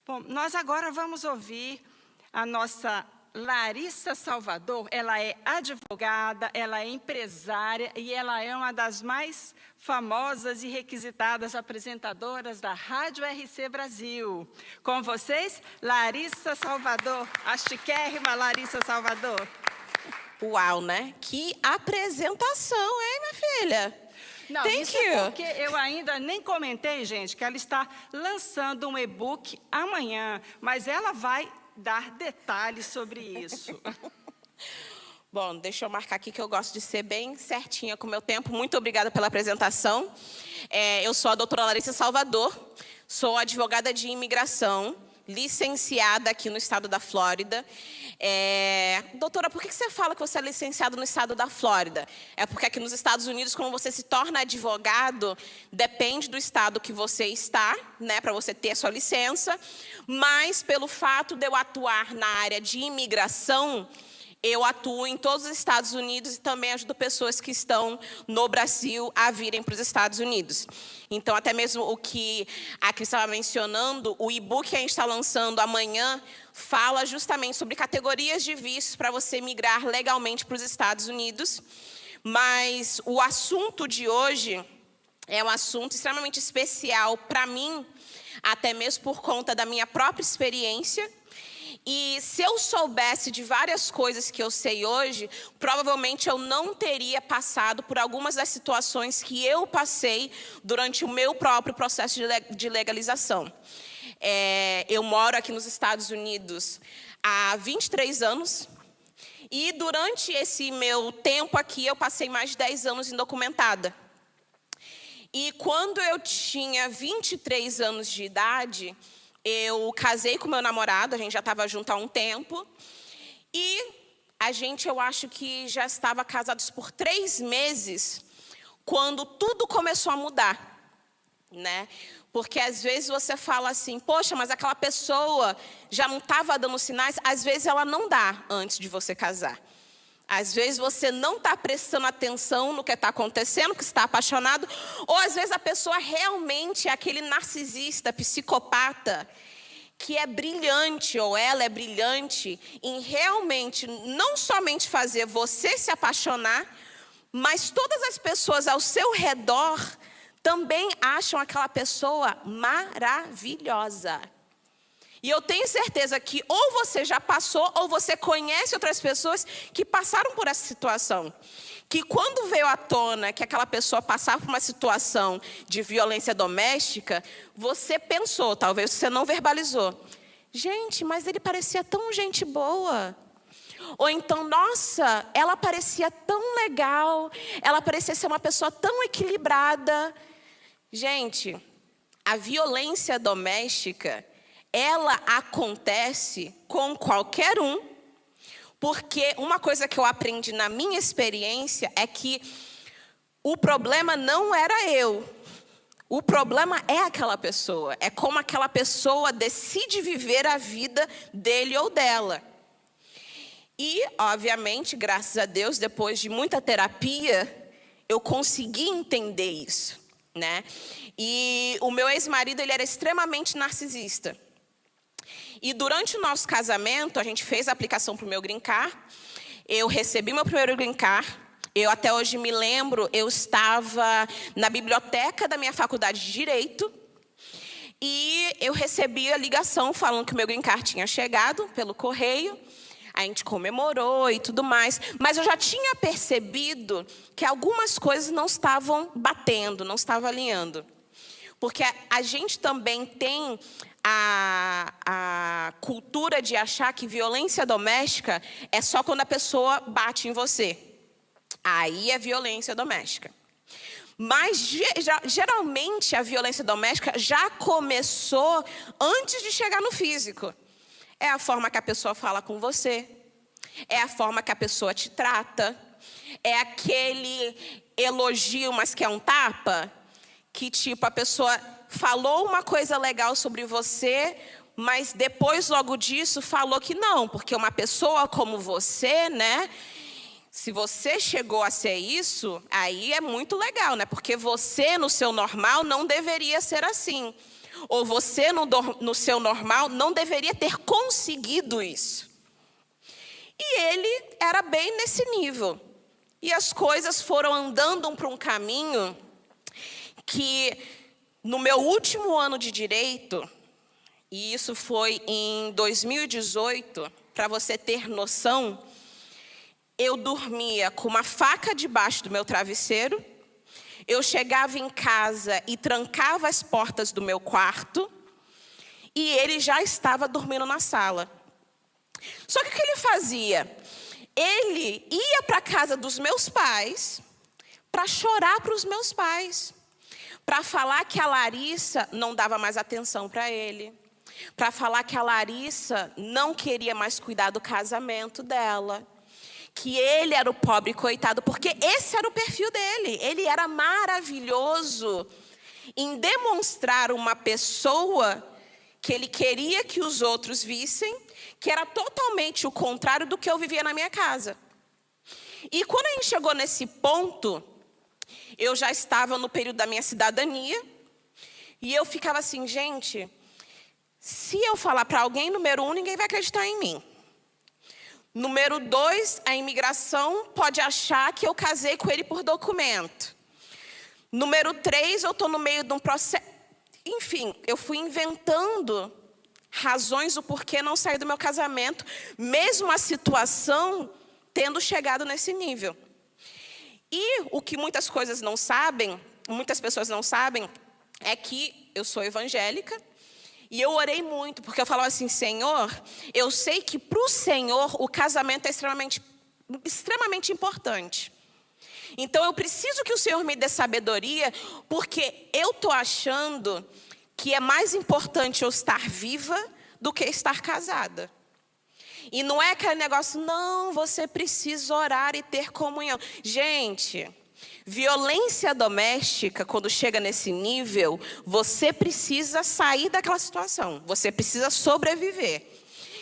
Bom, nós agora vamos ouvir a nossa Larissa Salvador. Ela é advogada, ela é empresária e ela é uma das mais famosas e requisitadas apresentadoras da Rádio RC Brasil. Com vocês, Larissa Salvador, a chiquérrima Larissa Salvador. Uau, né? Que apresentação, hein, minha filha? Não, isso é porque eu ainda nem comentei, gente, que ela está lançando um e-book amanhã, mas ela vai dar detalhes sobre isso. Bom, deixa eu marcar aqui que eu gosto de ser bem certinha com o meu tempo. Muito obrigada pela apresentação. Eu sou a doutora Larissa Salvador, sou advogada de imigração, licenciada aqui no estado da Flórida. Doutora, por que você fala que você é licenciado no estado da Flórida? É porque aqui nos Estados Unidos, quando você se torna advogado, depende do estado que você está, né, para você ter a sua licença. Mas pelo fato de eu atuar na área de imigração, eu atuo em todos os Estados Unidos e também ajudo pessoas que estão no Brasil a virem para os Estados Unidos. Então, até mesmo o que a Cris estava mencionando, o e-book que a gente está lançando amanhã fala justamente sobre categorias de vistos para você migrar legalmente para os Estados Unidos. Mas o assunto de hoje é um assunto extremamente especial para mim, até mesmo por conta da minha própria experiência. E se eu soubesse de várias coisas que eu sei hoje, provavelmente eu não teria passado por algumas das situações que eu passei durante o meu próprio processo de legalização. Eu moro aqui nos Estados Unidos há 23 anos. E durante esse meu tempo aqui, eu passei mais de 10 anos indocumentada. E quando eu tinha 23 anos de idade, eu casei com meu namorado, a gente já estava junto há um tempo. E a gente, eu acho que já estava casados por 3 meses, quando tudo começou a mudar, né? Porque às vezes você fala assim, poxa, mas aquela pessoa já não estava dando sinais. Às vezes ela não dá antes de você casar. Às vezes você não está prestando atenção no que está acontecendo, que está apaixonado. Ou às vezes a pessoa realmente é aquele narcisista, psicopata, que é brilhante, ou ela é brilhante, em realmente não somente fazer você se apaixonar, mas todas as pessoas ao seu redor também acham aquela pessoa maravilhosa. E eu tenho certeza que ou você já passou, ou você conhece outras pessoas que passaram por essa situação. Que quando veio à tona que aquela pessoa passava por uma situação de violência doméstica, você pensou, talvez você não verbalizou. Gente, mas ele parecia tão gente boa. Ou então, nossa, ela parecia tão legal, ela parecia ser uma pessoa tão equilibrada. Gente, a violência doméstica, ela acontece com qualquer um, porque uma coisa que eu aprendi na minha experiência é que o problema não era eu. O problema é aquela pessoa. É como aquela pessoa decide viver a vida dele ou dela. E, obviamente, graças a Deus, depois de muita terapia, eu consegui entender isso, né? E o meu ex-marido, ele era extremamente narcisista. E durante o nosso casamento, a gente fez a aplicação para o meu Green Card. Eu recebi meu primeiro Green Card. Eu até hoje me lembro, eu estava na biblioteca da minha faculdade de Direito. E eu recebi a ligação falando que o meu Green Card tinha chegado pelo correio. A gente comemorou e tudo mais. Mas eu já tinha percebido que algumas coisas não estavam batendo, não estavam alinhando. Porque a gente também tem a cultura de achar que violência doméstica é só quando a pessoa bate em você. Aí é violência doméstica. Mas geralmente a violência doméstica já começou antes de chegar no físico. É a forma que a pessoa fala com você, é a forma que a pessoa te trata, é aquele elogio, mas que é um tapa, que tipo a pessoa falou uma coisa legal sobre você, mas depois, logo disso, falou que não, porque uma pessoa como você, né? Se você chegou a ser isso, aí é muito legal, né? Porque você, no seu normal, não deveria ser assim. Ou você, no seu normal, não deveria ter conseguido isso. E ele era bem nesse nível. E as coisas foram andando para um caminho que, no meu último ano de direito, e isso foi em 2018, para você ter noção, eu dormia com uma faca debaixo do meu travesseiro, eu chegava em casa e trancava as portas do meu quarto, e ele já estava dormindo na sala. Só que o que ele fazia? Ele ia para a casa dos meus pais para chorar para os meus pais, para falar que a Larissa não dava mais atenção para ele, para falar que a Larissa não queria mais cuidar do casamento dela, que ele era o pobre coitado, porque esse era o perfil dele. Ele era maravilhoso em demonstrar uma pessoa que ele queria que os outros vissem, que era totalmente o contrário do que eu vivia na minha casa. E quando a gente chegou nesse ponto, eu já estava no período da minha cidadania, e eu ficava assim, gente, se eu falar para alguém, número 1, ninguém vai acreditar em mim. Número 2, a imigração pode achar que eu casei com ele por documento. Número 3, eu estou no meio de um processo. Enfim, eu fui inventando razões do porquê não sair do meu casamento, mesmo a situação tendo chegado nesse nível. E o que muitas pessoas não sabem, é que eu sou evangélica. E eu orei muito, porque eu falava assim, Senhor, eu sei que para o Senhor o casamento é extremamente importante. Então eu preciso que o Senhor me dê sabedoria, porque eu estou achando que é mais importante eu estar viva do que estar casada. E não é aquele negócio, não, você precisa orar e ter comunhão. Gente, violência doméstica, quando chega nesse nível, você precisa sair daquela situação. Você precisa sobreviver.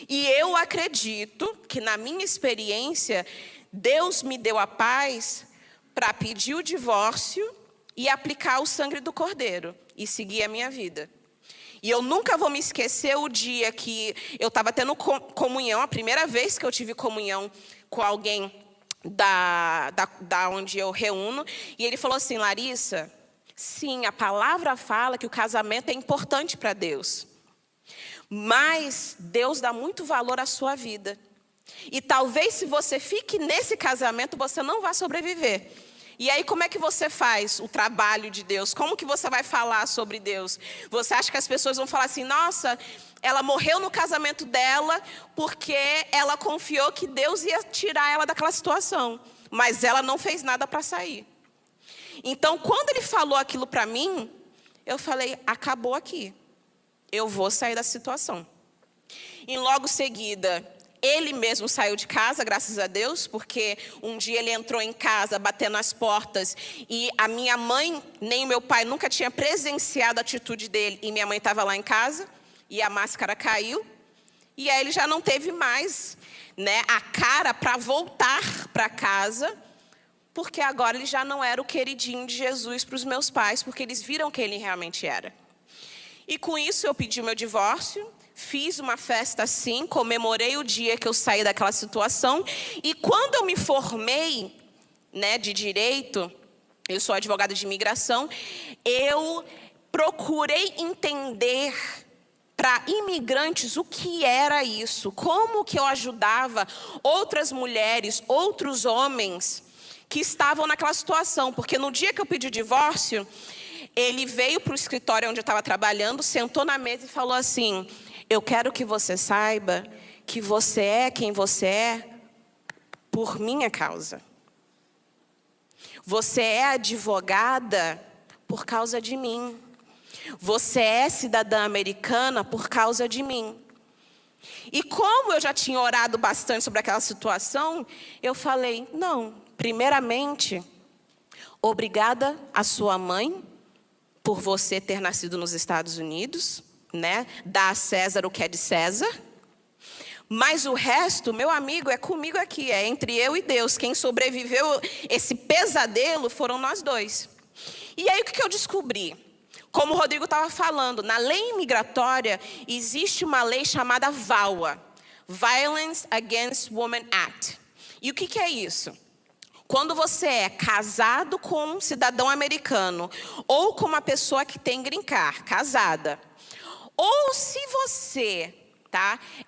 E eu acredito que, na minha experiência, Deus me deu a paz para pedir o divórcio e aplicar o sangue do Cordeiro e seguir a minha vida. E eu nunca vou me esquecer o dia que eu estava tendo comunhão, a primeira vez que eu tive comunhão com alguém da onde eu reúno, e ele falou assim, Larissa, sim, a palavra fala que o casamento é importante para Deus, mas Deus dá muito valor à sua vida. E talvez se você fique nesse casamento, você não vai sobreviver. E aí como é que você faz o trabalho de Deus? Como que você vai falar sobre Deus? Você acha que as pessoas vão falar assim, nossa, ela morreu no casamento dela porque ela confiou que Deus ia tirar ela daquela situação. Mas ela não fez nada para sair. Então, quando ele falou aquilo para mim, eu falei, acabou aqui. Eu vou sair da situação. E logo em seguida, ele mesmo saiu de casa, graças a Deus, porque um dia ele entrou em casa, batendo as portas, e a minha mãe, nem o meu pai, nunca tinha presenciado a atitude dele, e minha mãe estava lá em casa, e a máscara caiu, e aí ele já não teve mais, né, a cara para voltar para casa, porque agora ele já não era o queridinho de Jesus para os meus pais, porque eles viram quem ele realmente era. E com isso eu pedi o meu divórcio, fiz uma festa assim, comemorei o dia que eu saí daquela situação, e quando eu me formei, né, de direito, eu sou advogada de imigração, eu procurei entender para imigrantes o que era isso, como que eu ajudava outras mulheres, outros homens que estavam naquela situação, porque no dia que eu pedi o divórcio, ele veio para o escritório onde eu estava trabalhando, sentou na mesa e falou assim, eu quero que você saiba que você é quem você é por minha causa. Você é advogada por causa de mim. Você é cidadã americana por causa de mim. E como eu já tinha orado bastante sobre aquela situação, eu falei, não, primeiramente, obrigada à sua mãe por você ter nascido nos Estados Unidos, né? Dá a César o que é de César. Mas o resto, meu amigo, é comigo aqui, é entre eu e Deus. Quem sobreviveu esse pesadelo foram nós dois. E aí o que eu descobri? Como o Rodrigo estava falando, na lei imigratória existe uma lei chamada VAWA, Violence Against Women Act. E o que é isso? Quando você é casado com um cidadão americano ou com uma pessoa que tem green card, casada, ou se você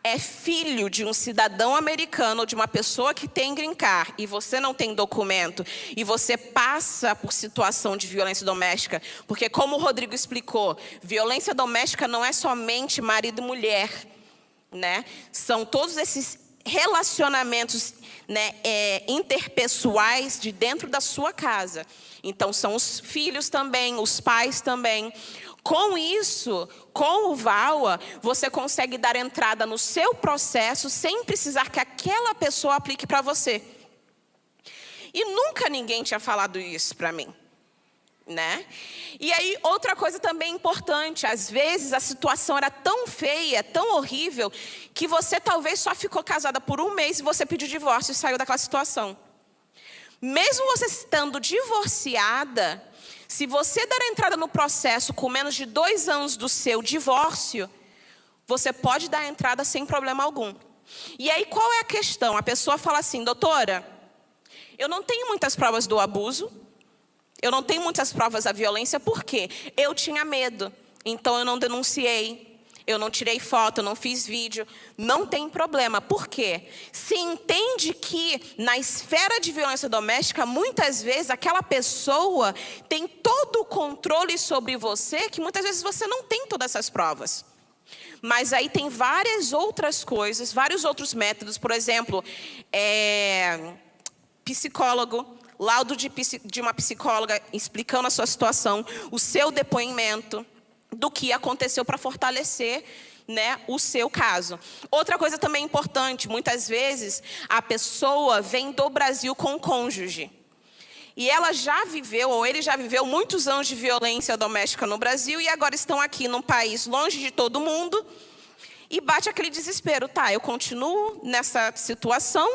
é filho de um cidadão americano, de uma pessoa que tem green card, e você não tem documento, e você passa por situação de violência doméstica, porque como o Rodrigo explicou, violência doméstica não é somente marido e mulher, né? São todos esses relacionamentos, né, interpessoais de dentro da sua casa. Então, são os filhos também, os pais também. Com isso, com o VAWA, você consegue dar entrada no seu processo sem precisar que aquela pessoa aplique para você. E nunca ninguém tinha falado isso para mim, né? E aí, outra coisa também importante, às vezes a situação era tão feia, tão horrível, que você talvez só ficou casada por um mês e você pediu divórcio e saiu daquela situação. Mesmo você estando divorciada, se você der entrada no processo com menos de 2 anos do seu divórcio, você pode dar entrada sem problema algum. E aí, qual é a questão? A pessoa fala assim, doutora, eu não tenho muitas provas do abuso, eu não tenho muitas provas da violência, por quê? Eu tinha medo, então eu não denunciei, eu não tirei foto, eu não fiz vídeo. Não tem problema, por quê? Se entende que na esfera de violência doméstica, muitas vezes aquela pessoa tem todo o controle sobre você, que muitas vezes você não tem todas essas provas. Mas aí tem várias outras coisas, vários outros métodos, por exemplo, psicólogo, laudo de uma psicóloga explicando a sua situação, o seu depoimento do que aconteceu para fortalecer, né, o seu caso. Outra coisa também importante, muitas vezes a pessoa vem do Brasil com o cônjuge. E ela já viveu, ou ele já viveu muitos anos de violência doméstica no Brasil e agora estão aqui num país longe de todo mundo e bate aquele desespero. Tá, eu continuo nessa situação,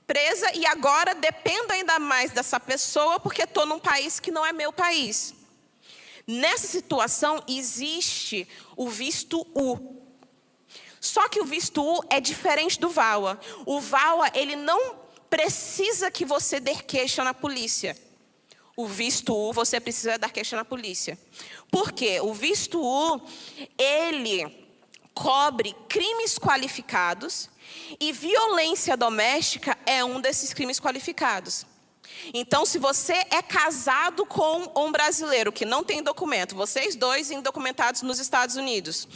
presa, e agora dependo ainda mais dessa pessoa porque estou num país que não é meu país. Nessa situação existe o visto U. Só que o visto U é diferente do VAWA. O VAWA, ele não precisa que você dê queixa na polícia. O visto U, você precisa dar queixa na polícia. Por quê? O visto U, ele cobre crimes qualificados e violência doméstica é um desses crimes qualificados. Então, se você é casado com um brasileiro que não tem documento, vocês dois indocumentados nos Estados Unidos,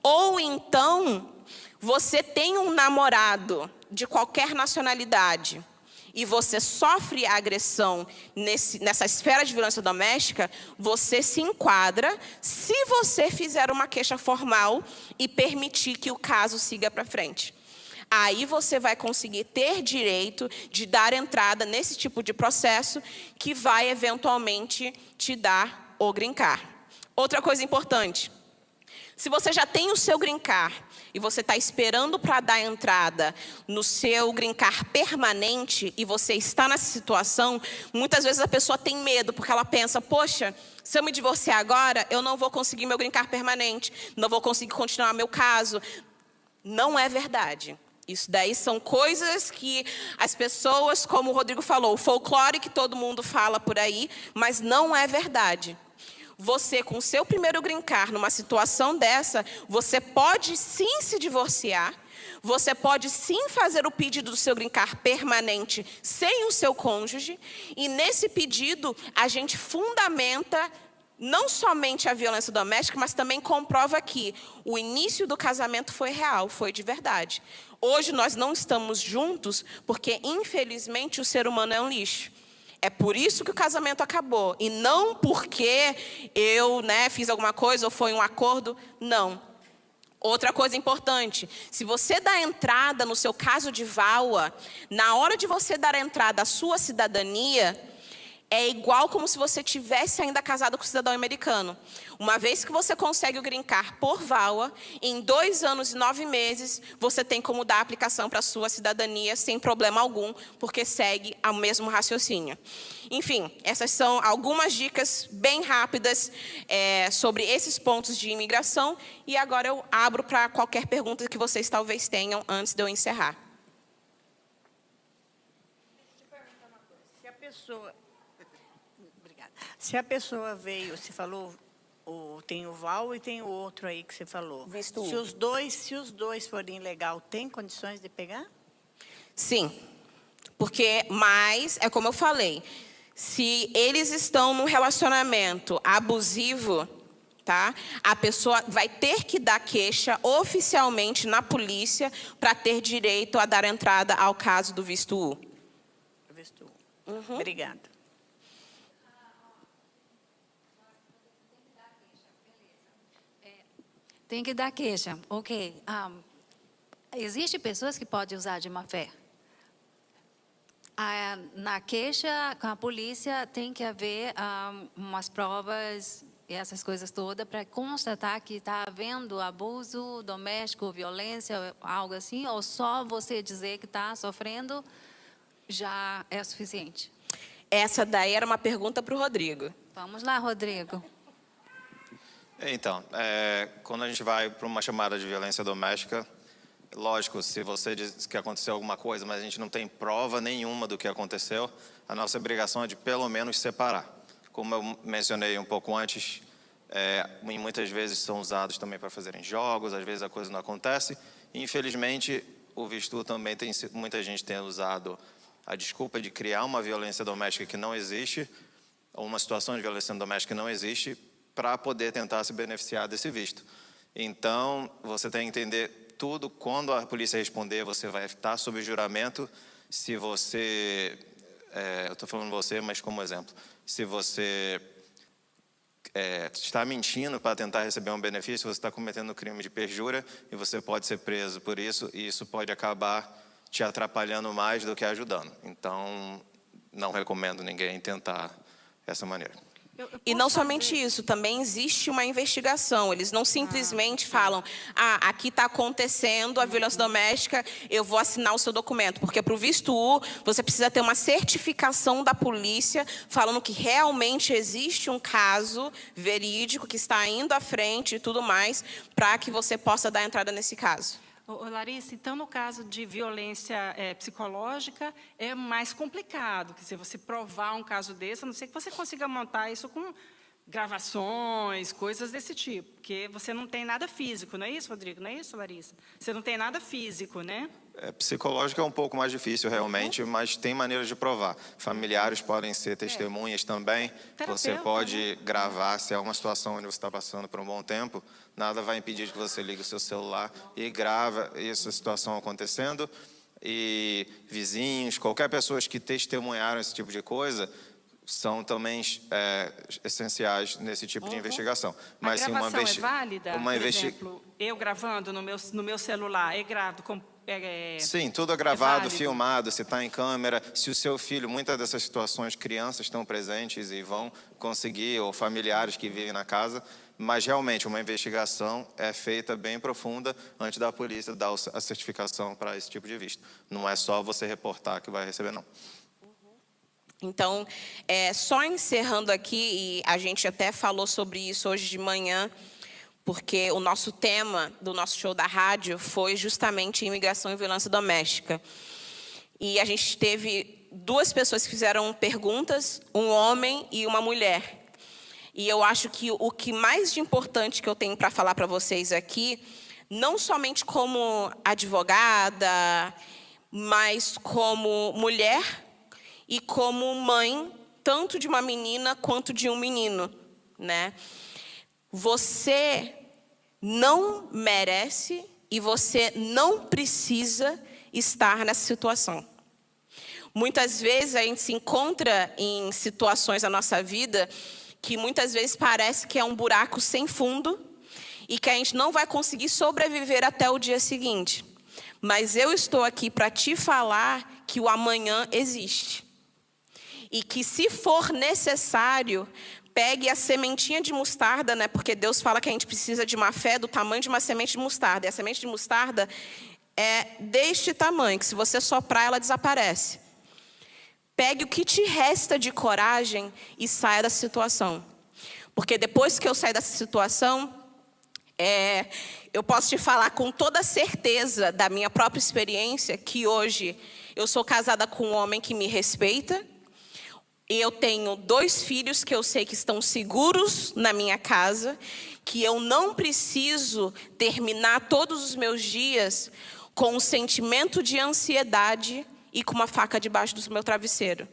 ou então você tem um namorado de qualquer nacionalidade e você sofre agressão nessa esfera de violência doméstica, você se enquadra se você fizer uma queixa formal e permitir que o caso siga para frente. Aí você vai conseguir ter direito de dar entrada nesse tipo de processo que vai eventualmente te dar o green card. Outra coisa importante, se você já tem o seu green card e você está esperando para dar entrada no seu green card permanente e você está nessa situação, muitas vezes a pessoa tem medo porque ela pensa, poxa, se eu me divorciar agora, eu não vou conseguir meu green card permanente, não vou conseguir continuar meu caso. Não é verdade. Isso daí são coisas que as pessoas, como o Rodrigo falou, o folclore que todo mundo fala por aí, mas não é verdade. Você, com o seu primeiro green card, numa situação dessa, você pode sim se divorciar, você pode sim fazer o pedido do seu green card permanente sem o seu cônjuge, e nesse pedido a gente fundamenta não somente a violência doméstica, mas também comprova que o início do casamento foi real, foi de verdade. Hoje nós não estamos juntos porque, infelizmente, o ser humano é um lixo. É por isso que o casamento acabou. E não porque eu fiz alguma coisa ou foi um acordo. Não. Outra coisa importante. Se você dá entrada no seu caso de VAWA, na hora de você dar entrada à sua cidadania, é igual como se você tivesse ainda casado com o cidadão americano. Uma vez que você consegue o green card por VAWA, em 2 anos e 9 meses, você tem como dar a aplicação para a sua cidadania sem problema algum, porque segue o mesmo raciocínio. Enfim, essas são algumas dicas bem rápidas sobre esses pontos de imigração. E agora eu abro para qualquer pergunta que vocês talvez tenham antes de eu encerrar. Se a pessoa veio, você falou, tem o VAW e tem o outro aí que você falou. Visto Se os dois forem legal, tem condições de pegar? Sim, porque, mas, é como eu falei, se eles estão num relacionamento abusivo, tá? A pessoa vai ter que dar queixa oficialmente na polícia para ter direito a dar entrada ao caso do visto U. Visto U. Obrigada. Tem que dar queixa, ok. Existem pessoas que podem usar de má fé. Na queixa com a polícia tem que haver umas provas e essas coisas todas para constatar que está havendo abuso doméstico, violência, algo assim, ou só você dizer que está sofrendo já é suficiente? Essa daí era uma pergunta para o Rodrigo. Vamos lá, Rodrigo. Então, quando a gente vai para uma chamada de violência doméstica, lógico, se você diz que aconteceu alguma coisa, mas a gente não tem prova nenhuma do que aconteceu, a nossa obrigação é de pelo menos separar. Como eu mencionei um pouco antes, muitas vezes são usados também para fazerem jogos, às vezes a coisa não acontece. E, infelizmente, o visto U também muita gente tem usado a desculpa de criar uma violência doméstica que não existe, ou uma situação de violência doméstica que não existe, para poder tentar se beneficiar desse visto. Então, você tem que entender tudo. Quando a polícia responder, você vai estar sob juramento. Se você, eu estou falando você, mas como exemplo, se você está mentindo para tentar receber um benefício, você está cometendo um crime de perjúria e você pode ser preso por isso, e isso pode acabar te atrapalhando mais do que ajudando. Então, não recomendo ninguém tentar essa maneira. E não somente isso, também existe uma investigação. Eles não simplesmente falam, aqui está acontecendo a violência doméstica, eu vou assinar o seu documento. Porque para o visto U, você precisa ter uma certificação da polícia falando que realmente existe um caso verídico que está indo à frente e tudo mais, para que você possa dar entrada nesse caso. Larissa, então, no caso de violência psicológica, é mais complicado. Quer dizer, você provar um caso desse, a não ser que você consiga montar isso com gravações, coisas desse tipo. Porque você não tem nada físico, não é isso, Rodrigo? Não é isso, Larissa? Você não tem nada físico, né? Psicológico é um pouco mais difícil, realmente, mas tem maneiras de provar. Familiares podem ser testemunhas também. Você pode gravar, se é uma situação onde você está passando por um bom tempo, nada vai impedir que você ligue o seu celular e grava essa situação acontecendo. E vizinhos, qualquer pessoa que testemunharam esse tipo de coisa, são também essenciais nesse tipo de investigação. Mas a gravação é válida? Por exemplo, eu gravando no meu celular, gravo com... Sim, tudo é gravado, filmado, se está em câmera. Se o seu filho, muitas dessas situações, crianças estão presentes e vão conseguir, ou familiares que vivem na casa, mas realmente uma investigação é feita bem profunda antes da polícia dar a certificação para esse tipo de visto. Não é só você reportar que vai receber, não. Então, só encerrando aqui, e a gente até falou sobre isso hoje de manhã, porque o nosso tema do nosso show da rádio foi justamente imigração e violência doméstica. E a gente teve 2 pessoas que fizeram perguntas, um homem e uma mulher. E eu acho que o que mais de importante que eu tenho para falar para vocês aqui, não somente como advogada, mas como mulher e como mãe, tanto de uma menina quanto de um menino, né? Você não merece e você não precisa estar nessa situação. Muitas vezes a gente se encontra em situações na nossa vida que muitas vezes parece que é um buraco sem fundo e que a gente não vai conseguir sobreviver até o dia seguinte. Mas eu estou aqui para te falar que o amanhã existe. e que, se for necessário, pegue a sementinha de mostarda, né? Porque Deus fala que a gente precisa de uma fé do tamanho de uma semente de mostarda. E a semente de mostarda é deste tamanho, que se você soprar, ela desaparece. Pegue o que te resta de coragem e saia da situação. Porque depois que eu sair dessa situação, eu posso te falar com toda certeza da minha própria experiência que hoje eu sou casada com um homem que me respeita. E eu tenho 2 filhos que eu sei que estão seguros na minha casa, que eu não preciso terminar todos os meus dias com um sentimento de ansiedade e com uma faca debaixo do meu travesseiro.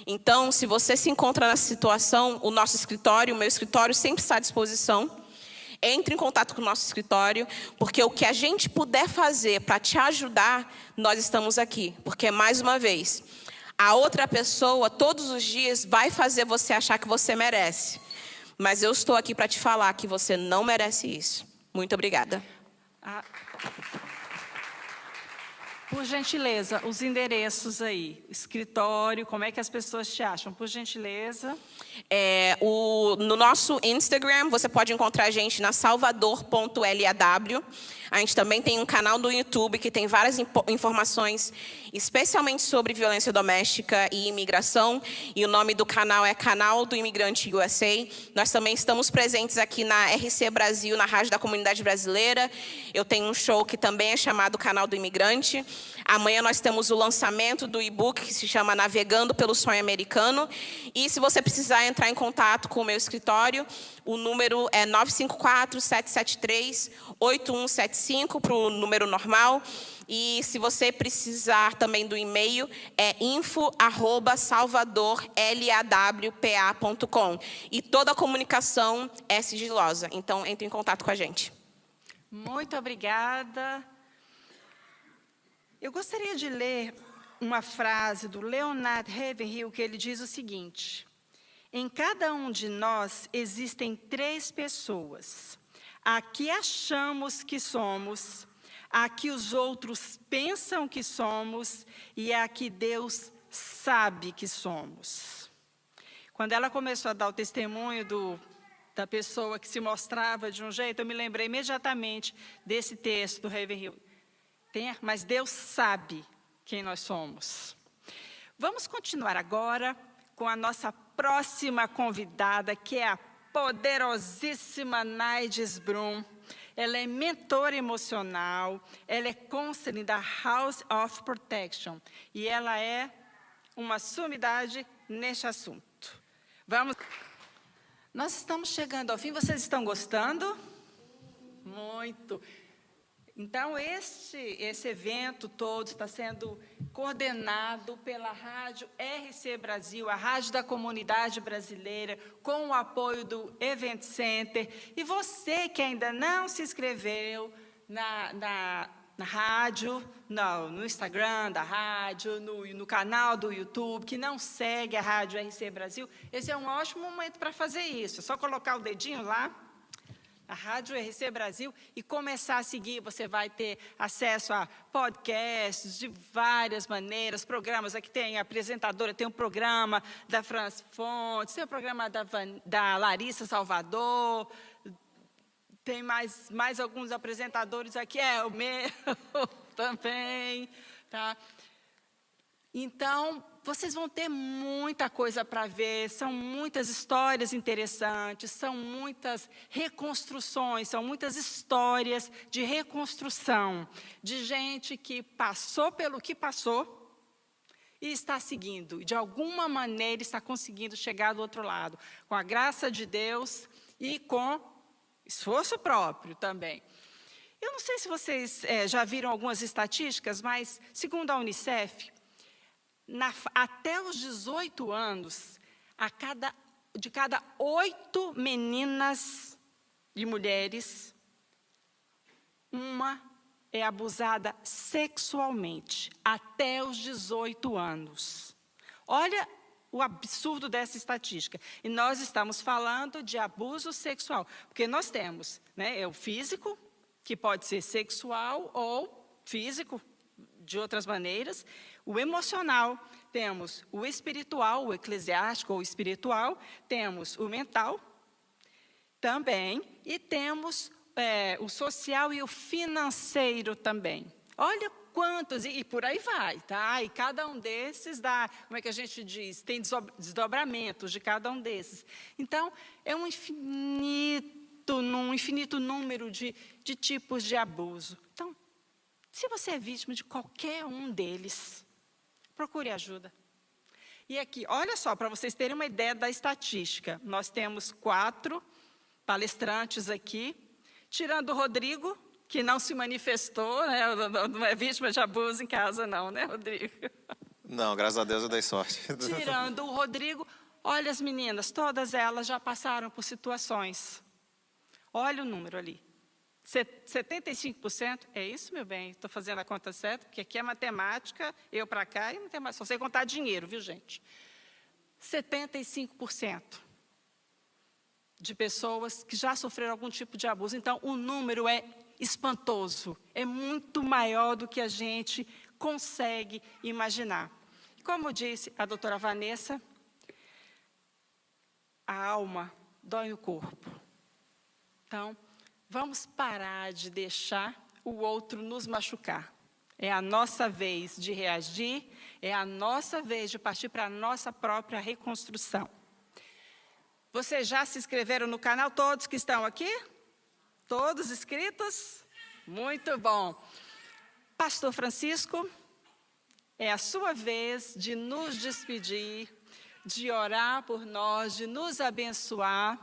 Então, se você se encontra nessa situação, o nosso escritório, o meu escritório sempre está à disposição. Entre em contato com o nosso escritório, porque o que a gente puder fazer para te ajudar, nós estamos aqui. Porque, mais uma vez, a outra pessoa, todos os dias, vai fazer você achar que você merece. Mas eu estou aqui para te falar que você não merece isso. Muito obrigada. Por gentileza, os endereços aí, escritório, como é que as pessoas te acham? Por gentileza. No nosso Instagram, você pode encontrar a gente na salvador.law. A gente também tem um canal no YouTube que tem várias informações, especialmente sobre violência doméstica e imigração. E o nome do canal é Canal do Imigrante USA. Nós também estamos presentes aqui na RC Brasil, na Rádio da Comunidade Brasileira. Eu tenho um show que também é chamado Canal do Imigrante. Amanhã nós temos o lançamento do e-book que se chama Navegando pelo Sonho Americano. E se você precisar entrar em contato com o meu escritório, o número é 954-773-8175 para o número normal. E se você precisar também do e-mail, é info@salvadorlawpa.com. E toda a comunicação é sigilosa. Então, entre em contato com a gente. Muito obrigada. Eu gostaria de ler uma frase do Leonard Ravenhill, que ele diz o seguinte: em cada um de nós existem 3 pessoas, a que achamos que somos, a que os outros pensam que somos e a que Deus sabe que somos. Quando ela começou a dar o testemunho da pessoa que se mostrava de um jeito, eu me lembrei imediatamente desse texto do Ravenhill. Mas Deus sabe quem nós somos. Vamos continuar agora com a nossa próxima convidada, que é a poderosíssima Naides Brum. Ela é mentora emocional, ela é counseling da House of Protection e ela é uma sumidade neste assunto. Nós estamos chegando ao fim, vocês estão gostando? Muito. Então, esse evento todo está sendo coordenado pela Rádio RC Brasil, a Rádio da Comunidade Brasileira, com o apoio do Event Center. E você que ainda não se inscreveu na rádio, no Instagram da rádio, no canal do YouTube, que não segue a Rádio RC Brasil, esse é um ótimo momento para fazer isso. É só colocar o dedinho lá, a Rádio RC Brasil, e começar a seguir. Você vai ter acesso a podcasts de várias maneiras, programas. Aqui tem a apresentadora, tem um programa da Franz Fontes, tem o programa da Larissa Salvador, tem mais alguns apresentadores aqui, o meu também, tá? Então, vocês vão ter muita coisa para ver, são muitas histórias interessantes, são muitas reconstruções, são muitas histórias de reconstrução, de gente que passou pelo que passou e está seguindo, de alguma maneira está conseguindo chegar do outro lado, com a graça de Deus e com esforço próprio também. Eu não sei se vocês já viram algumas estatísticas, mas, segundo a Unicef, até os 18 anos, de cada 8 meninas e mulheres, uma é abusada sexualmente, até os 18 anos. Olha o absurdo dessa estatística. E nós estamos falando de abuso sexual, porque nós temos o físico, que pode ser sexual ou físico, de outras maneiras. O emocional, temos o espiritual, o eclesiástico ou espiritual, temos o mental também, e temos o social e o financeiro também. Olha quantos, e por aí vai, tá? E cada um desses dá, como é que a gente diz? Tem desdobramentos de cada um desses. Então, é um infinito número de tipos de abuso. Então, se você é vítima de qualquer um deles, procure ajuda. E aqui, olha só, para vocês terem uma ideia da estatística, nós temos 4 palestrantes aqui, tirando o Rodrigo, que não se manifestou, né? Não é vítima de abuso em casa não, né, Rodrigo? Não, graças a Deus eu dei sorte. Tirando o Rodrigo, olha as meninas, todas elas já passaram por situações. Olha o número ali. 75%, é isso, meu bem? Estou fazendo a conta certa, porque aqui é matemática, eu para cá, e matemática, só sei contar dinheiro, viu, gente? 75% de pessoas que já sofreram algum tipo de abuso. Então, o número é espantoso, é muito maior do que a gente consegue imaginar. Como disse a doutora Vanessa, a alma dói no corpo. Então, vamos parar de deixar o outro nos machucar. É a nossa vez de reagir, é a nossa vez de partir para a nossa própria reconstrução. Vocês já se inscreveram no canal, todos que estão aqui? Todos inscritos? Muito bom. Pastor Francisco, é a sua vez de nos despedir, de orar por nós, de nos abençoar.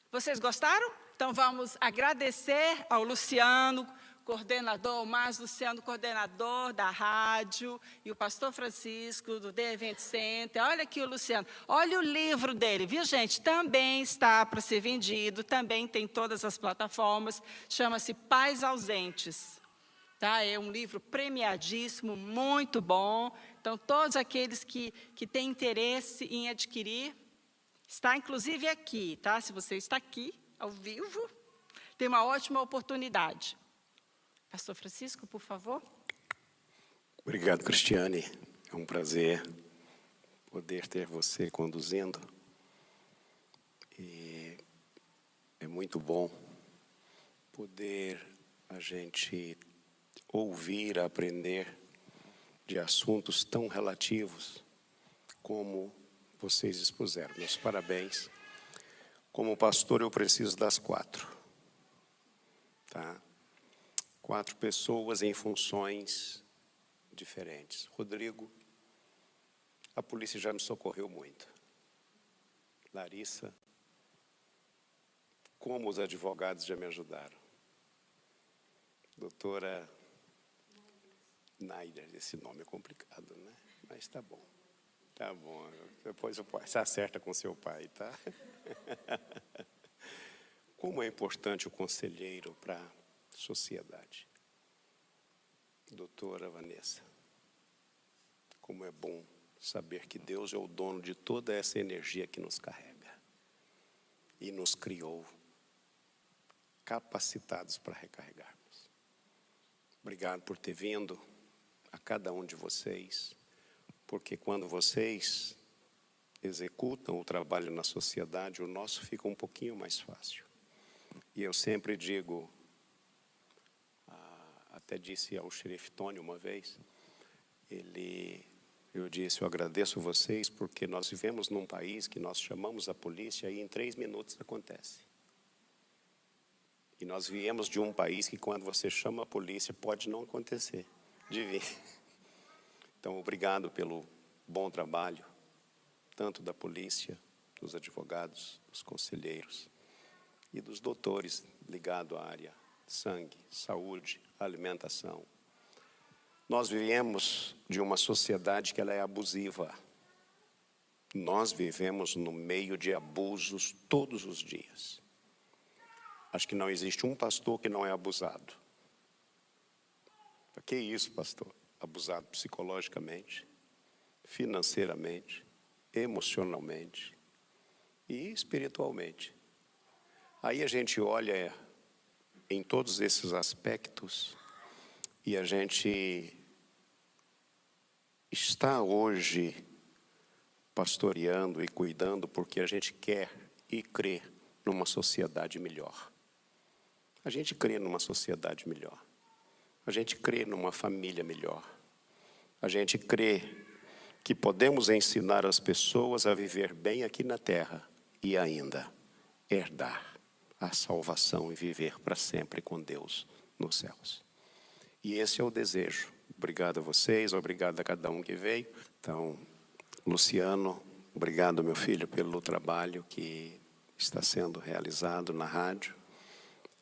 Vocês gostaram? Então vamos agradecer ao Luciano, coordenador, o Márcio Luciano, coordenador da rádio, e o pastor Francisco, do The Event Center. Olha aqui o Luciano, olha o livro dele, viu, gente? Também está para ser vendido, também tem todas as plataformas, chama-se Pais Ausentes. Tá? É um livro premiadíssimo, muito bom. Então, todos aqueles que têm interesse em adquirir, está inclusive aqui, tá? Se você está aqui, ao vivo, tem uma ótima oportunidade. Pastor Francisco, por favor. Obrigado, Cristiane. É um prazer poder ter você conduzindo. E é muito bom poder a gente ouvir, aprender de assuntos tão relativos como vocês expuseram. Meus parabéns. Como pastor, eu preciso das 4. Tá? 4 pessoas em funções diferentes. Rodrigo, a polícia já me socorreu muito. Larissa, como os advogados já me ajudaram. Doutora Naira, esse nome é complicado, né? Mas tá bom. Tá bom. Depois você acerta com seu pai, tá? Como é importante o conselheiro para sociedade. Doutora Vanessa, como é bom saber que Deus é o dono de toda essa energia que nos carrega e nos criou capacitados para recarregarmos. Obrigado por ter vindo, a cada um de vocês, porque quando vocês executam o trabalho na sociedade, o nosso fica um pouquinho mais fácil. E eu sempre digo, até disse ao xerife Tony uma vez, eu disse, eu agradeço vocês porque nós vivemos num país que nós chamamos a polícia e em 3 minutos acontece. E nós viemos de um país que quando você chama a polícia pode não acontecer, de vir. Então, obrigado pelo bom trabalho, tanto da polícia, dos advogados, dos conselheiros e dos doutores ligados à área sangue, saúde, alimentação. Nós vivemos de uma sociedade que ela é abusiva. Nós vivemos no meio de abusos todos os dias. Acho que não existe um pastor que não é abusado. Que isso, pastor? Abusado psicologicamente, financeiramente, emocionalmente e espiritualmente. Aí a gente olha em todos esses aspectos E a gente está hoje pastoreando e cuidando porque a gente quer e crê numa sociedade melhor. A gente crê numa sociedade melhor. A gente crê numa família melhor. A gente crê que podemos ensinar as pessoas a viver bem aqui na terra e ainda herdar a salvação e viver para sempre com Deus nos céus. E esse é o desejo. Obrigado a vocês, obrigado a cada um que veio. Então, Luciano, obrigado, meu filho, pelo trabalho que está sendo realizado na rádio.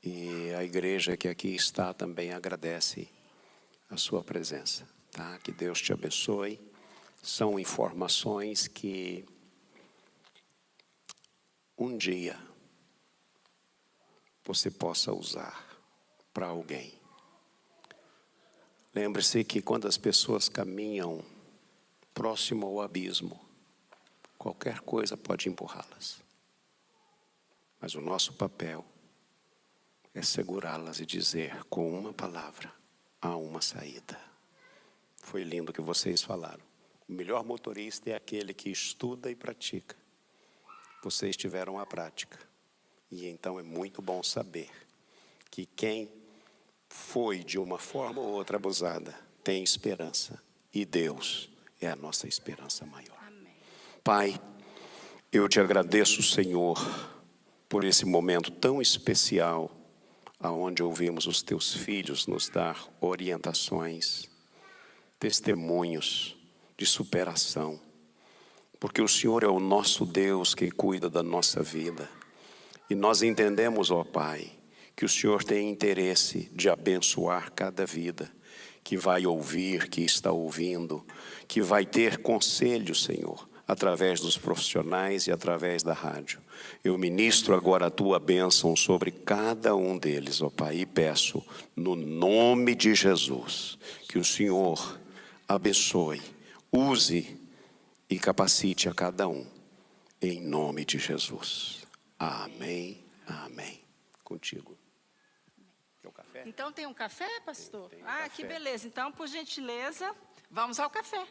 E a igreja que aqui está também agradece a sua presença. Tá? Que Deus te abençoe. São informações que um dia você possa usar para alguém. Lembre-se que quando as pessoas caminham próximo ao abismo, qualquer coisa pode empurrá-las. Mas o nosso papel é segurá-las e dizer com uma palavra, há uma saída. Foi lindo o que vocês falaram. O melhor motorista é aquele que estuda e pratica. Vocês tiveram a prática. E então é muito bom saber que quem foi de uma forma ou outra abusada tem esperança. E Deus é a nossa esperança maior. Amém. Pai, eu te agradeço, Senhor, por esse momento tão especial, aonde ouvimos os teus filhos nos dar orientações, testemunhos de superação, porque o Senhor é o nosso Deus que cuida da nossa vida. E nós entendemos, ó Pai, que o Senhor tem interesse de abençoar cada vida que vai ouvir, que está ouvindo, que vai ter conselho, Senhor, através dos profissionais e através da rádio. Eu ministro agora a tua bênção sobre cada um deles, ó Pai, e peço, no nome de Jesus, que o Senhor abençoe, use e capacite a cada um, em nome de Jesus. Amém, amém. Contigo. Quer um café? Então tem um café, pastor? Tem um Ah, café. que beleza. Então, por gentileza, vamos ao café.